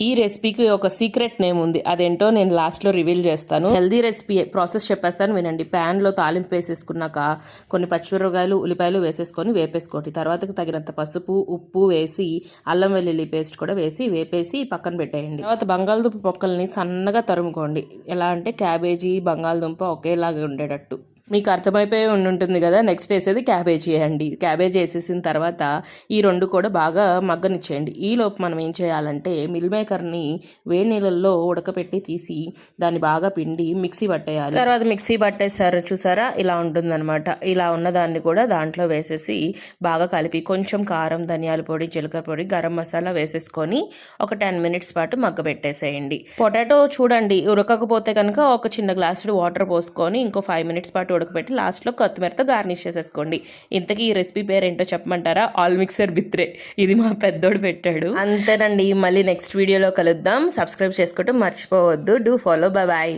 ఈ రెసిపీకి ఒక secret name ఉంది, అదేంటో నేను లాస్ట్లో రివీల్ చేస్తాను. హెల్దీ రెసిపీ ప్రాసెస్ చెప్పేస్తాను వినండి. ప్యాన్లో తాలింపు వేసేసుకున్నాక కొన్ని పచ్చిమిరపకాయలు ఉల్లిపాయలు వేసేసుకొని వేపేసుకోండి. తర్వాతకు తగినంత పసుపు ఉప్పు వేసి అల్లం వెల్లుల్లి పేస్ట్ కూడా వేసి వేపేసి పక్కన పెట్టేయండి. తర్వాత బంగాళదుంప పొక్కల్ని సన్నగా తరుముకోండి. ఎలా అంటే క్యాబేజీ బంగాళదుంప ఒకేలాగా ఉండేటట్టు. మీకు అర్థమైపోయి ఉంటుంది కదా. నెక్స్ట్ వేసేది క్యాబేజీ వేయండి. క్యాబేజీ వేసేసిన తర్వాత ఈ రెండు కూడా బాగా మగ్గనిచ్చేయండి. ఈలోపు మనం ఏం చేయాలంటే మిల్ మేకర్ని వేడి నీళ్ళల్లో ఉడకపెట్టి తీసి దాన్ని బాగా పిండి మిక్సీ పట్టేయాలి. తర్వాత మిక్సీ పట్టేసారు చూసారా, ఇలా ఉంటుందన్నమాట. ఇలా ఉన్నదాన్ని కూడా దాంట్లో వేసేసి బాగా కలిపి కొంచెం కారం ధనియాల పొడి జీలకర్ర పొడి గరం మసాలా వేసేసుకొని ఒక 10 మినిట్స్ పాటు మగ్గబెట్టేసేయండి. పొటాటో చూడండి ఉడకకపోతే కనుక ఒక చిన్న గ్లాసుడు వాటర్ పోసుకొని ఇంకో 5 మినిట్స్ పాటు ఉడకబెట్టి లాస్ట్లో కొత్తిమీరతో గార్నిష్ చేసేసుకోండి. ఇంతకీ ఈ రెసిపీ పేరు ఏంటో చెప్పమంటారా? ఆల్ మిక్సర్ బిత్రే. ఇది మా పెద్దోడు పెట్టాడు. అంతేనండి, మళ్ళీ నెక్స్ట్ వీడియోలో కలుద్దాం. సబ్స్క్రైబ్ చేసుకోవటం మర్చిపోవద్దు. Do follow. బాయ్.